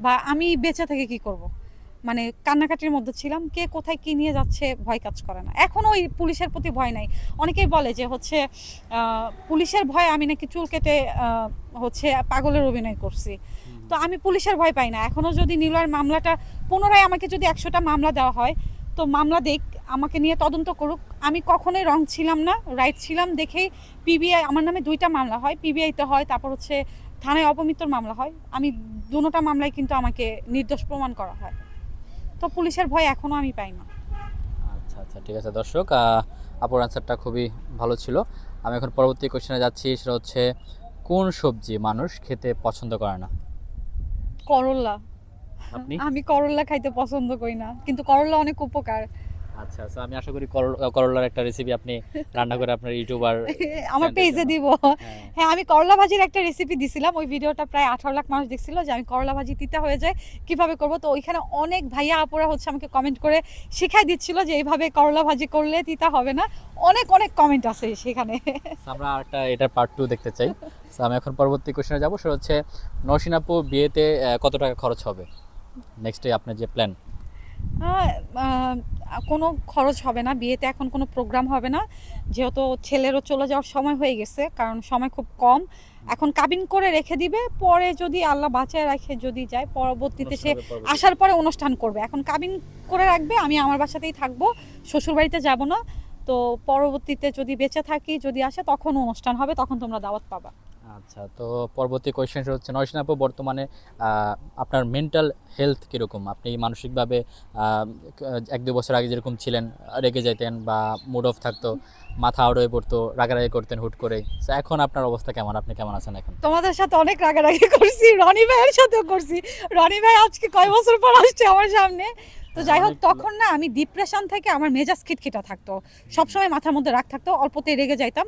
বা আমি বেঁচে থেকে কি করব, মানে কান্নাকাটির মধ্যে ছিলাম, কে কোথায় কি নিয়ে যাচ্ছে ভয় কাজ করে না, এখনও ওই পুলিশের প্রতি ভয় নাই। অনেকেই বলে যে হচ্ছে পুলিশের ভয়ে আমি নাকি চুল কেটে হচ্ছে পাগলের অভিনয় করছি। তো আমি পুলিশের ভয় পাই না। এখনও যদি নিলয়ের মামলাটা পুনরায় আমাকে যদি 100টা মামলা দেওয়া হয়, তো মামলা দিক, আমাকে নিয়ে তদন্ত করুক। আমি কখনোই রং ছিলাম না, রাইট ছিলাম দেখেই পিবিআই আমার নামে 2টা মামলা হয়, পিবিআইতে হয়, তারপর হচ্ছে থানায় অপমৃত্যুর মামলা হয়। আমি দুটোটা মামলায় কিন্তু আমাকে নির্দোষ প্রমাণ করা হয়। তো পুলিশের ভয় এখনো আমি পাই না। আচ্ছা আচ্ছা, ঠিক আছে দর্শক, আপুর অ্যান্সারটা খুবই ভালো ছিল। আমি এখন পরবর্তী কোশ্চেনে যাচ্ছি, সেটা হচ্ছে কোন সবজি মানুষ খেতে পছন্দ করে না? করল্লা। আপনি? আমি করল্লা খাইতে পছন্দ করি না, কিন্তু করল্লা অনেক উপকার। আচ্ছা আচ্ছা, আমি আশা করি করলার একটা রেসিপি আপনি রান্না করে আপনার ইউটিউবার আমার ফ্যানদের পেজে জন্য। দিব। হ্যাঁ। হ্যাঁ, আমি করলা ভাজির একটা রেসিপি দিছিলাম, ওই ভিডিওটা প্রায় 18 লাখ মানুষ দেখছিল, যে আমি করলা ভাজি তিতা হয়ে যায় কিভাবে করব। তো ওইখানে অনেক ভাইয়া আপুরা হচ্ছে আমাকে কমেন্ট করে শিখাই দিচ্ছিল যে এইভাবে করলা ভাজি করলে তিতা হবে না। অনেক অনেক কমেন্ট আছে সেখানে। So, আমরা একটা এটার পার্ট 2 দেখতে চাই। So, আমি এখন পরবর্তী কোশ্চেনে যাব, সেটা হচ্ছে নওশিন আপু বিয়েতে কত টাকা খরচ হবে? নেক্সটে আপনার যে প্ল্যান? আহ, আহ, কোনো খরচ হবে না বিয়েতে, এখন কোনো প্রোগ্রাম হবে না, যেহেতু ছেলেরও চলে যাওয়ার সময় হয়ে গেছে, কারণ সময় খুব কম। এখন কাবিন করে রেখে দিবে, পরে যদি আল্লাহ বাঁচায় রাখে যদি যায়, পরবর্তীতে অনুষ্ঠান সে হবে পরবর্তীতে। আসার পরে অনুষ্ঠান করবে। এখন কাবিন করে রাখবে, আমি আমার বাসাতেই থাকবো, শ্বশুরবাড়িতে যাব না। তো পরবর্তীতে যদি বেঁচে থাকি, যদি আসে, তখন অনুষ্ঠান হবে, তখন তোমরা দাওয়াত পাবা। আচ্ছা, তো পরবর্তী কোয়েশ্চেন হচ্ছে নওশিন আপু বর্তমানে আপনার মেন্টাল হেলথ কীরকম? আপনি মানসিকভাবে 1-2 বছর আগে যেরকম ছিলেন, রেগে যেতেন বা মুড অফ থাকতো, মাথা আউট হয়ে পড়তো, রাগারাগি করতেন হুট করে, তো এখন আপনার অবস্থা কেমন? আপনি কেমন আছেন এখন? তোমাদের সাথে অনেক রাগারাগি করছি, রনি ভাইয়ের সাথেও করছি। রনি ভাই আজকে কয় বছর পর আসছে আমার সামনে। তো হ্যাঁ, যাই হোক, অনেক। তখন না আমি ডিপ্রেশন থেকে আমার মেজাজ খিটখিটা থাকতো, সবসময় মাথার মধ্যে রাগ থাকতো, অল্পতেই রেগে যাইতাম।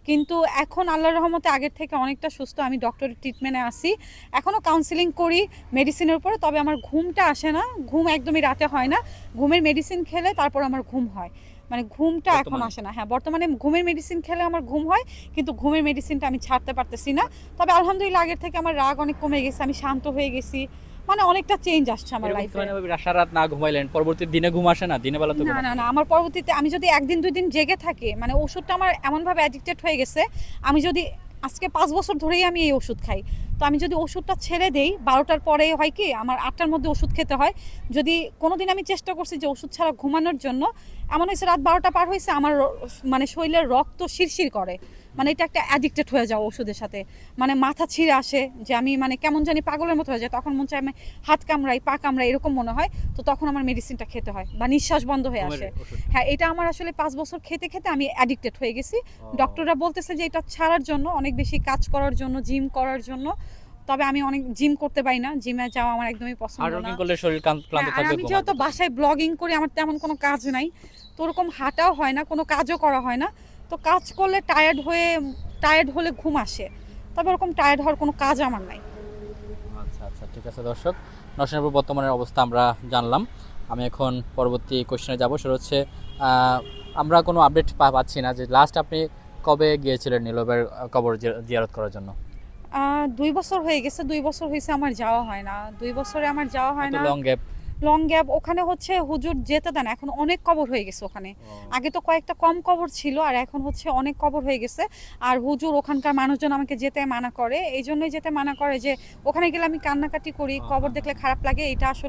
কিন্তু এখন আল্লাহর রহমতে আগের থেকে অনেকটা সুস্থ, আমি ডক্টরের ট্রিটমেন্টে আসি, এখনও কাউন্সিলিং করি মেডিসিনের উপরে। তবে আমার ঘুমটা আসে না, ঘুম একদমই রাতে হয় না। ঘুমের মেডিসিন খেলে তারপর আমার ঘুম হয়, মানে ঘুমটা এখন বর্তমানে আসে না। হ্যাঁ, বর্তমানে ঘুমের মেডিসিন খেলে আমার ঘুম হয়, কিন্তু ঘুমের মেডিসিনটা আমি ছাড়তে পারতেছি না। তবে আলহামদুলিল্লাহ আগের থেকে আমার রাগ অনেক কমে গেছে, আমি শান্ত হয়ে গেছি, মানে অনেকটা চেঞ্জ আসছে আমার এরকম তো লাইফে। মানে সারা রাত না ঘুমাইলেন, পরবর্তী দিনে ঘুম আসে না? দিনের বেলা তো না ঘুম না আসে। না, আমার পরবর্তীতে আমি যদি 1 দিন 2 দিন জেগে থাকি, মানে ওষুধটা আমার এমনভাবে অ্যাডিক্টেড হয়ে গেছে, আমি যদি আজকে 5 বছর ধরেই আমি এই ওষুধ খাই, তো আমি যদি ওষুধটা ছেড়ে দেই 12টার পরে, হয় কি আমার 8টার মধ্যে ওষুধ খেতে হয়। যদি কোনোদিন আমি চেষ্টা করছি যে ওষুধ ছাড়া ঘুমানোর জন্য, এমন হয়েছে রাত 12টা পার হয়েছে, আমার মানে শরীরের রক্ত শিরশির করে, মানে এটা একটা অ্যাডিক্টেড হয়ে যাও ওষুধের সাথে। মানে মাথা ছিঁড়ে আসে, যে আমি মানে কেমন জানি পাগলের মতো হয়ে যায়, তখন মনে চায় আমি হাত কামড়াই, পা কামড়াই, এরকম মনে হয়। তো তখন আমার মেডিসিনটা খেতে হয়, বা নিঃশ্বাস বন্ধ হয়ে ঘুমের আসে। ওষুধ। হ্যাঁ, এটা আমার আসলে 5 বছর খেতে খেতে আমি অ্যাডিক্টেড হয়ে গেছি। ও। ডক্টররা বলতেছে যে এটা ছাড়ার জন্য, অনেক বেশি কাজ করার জন্য, জিম করার জন্য। তবে আমি অনেক জিম করতে পারি না, জিমে যাওয়া আমার একদমই পছন্দ হার্ড না। ওয়ার্কিং করলে শরীর ক্লান্ত হ্যাঁ, আর থাকবে, আমি ঘুম যেহেতু আসবে তখন। বাসায় ব্লগিং করি, আমার তেমন কোনো কাজ নাই, তো ওরকম হাঁটাও হয় না, কোনো কাজও করা হয় না। তো কাজ করলে টায়ার্ড হলে ঘুম আসে, তবে ওরকম টায়ার্ড হওয়ার কোনো কাজ আমার নাই। আচ্ছা আচ্ছা, ঠিক আছে দর্শক, নরসিংদীর বর্তমানের অবস্থা আমরা জানলাম। আমি এখন পরবর্তী কোশ্চেনে যাব, সেটা হচ্ছে আহ, আমরা কোনো আপডেট পাচ্ছি না যে লাস্ট আপনি কবে গিয়েছিলেন নীলবের কবর জিয়ারত করার জন্য? 2 বছর হয়ে গেছে, 2 বছর হয়েছে আমার যাওয়া হয় না, 2 বছরে আমার যাওয়া হয় এত না। Long gap. লং গ্যাপ, ওখানে হচ্ছে হুজুর যেতে দেন, এখন অনেক কবর হয়ে গেছে ওখানে। ও। আগে তো কয়েকটা কম কবর ছিল, আর এখন হচ্ছে অনেক কবর হয়ে গেছে। আর হুজুর ওখানকার মানুষজন আমাকে যেতে মানা করে, এই জন্যই যেতে মানা করে যে ওখানে গেলে আমি কান্নাকাটি করি, কবর হ্যাঁ, দেখলে হ্যাঁ। খারাপ লাগে, এটা আসলে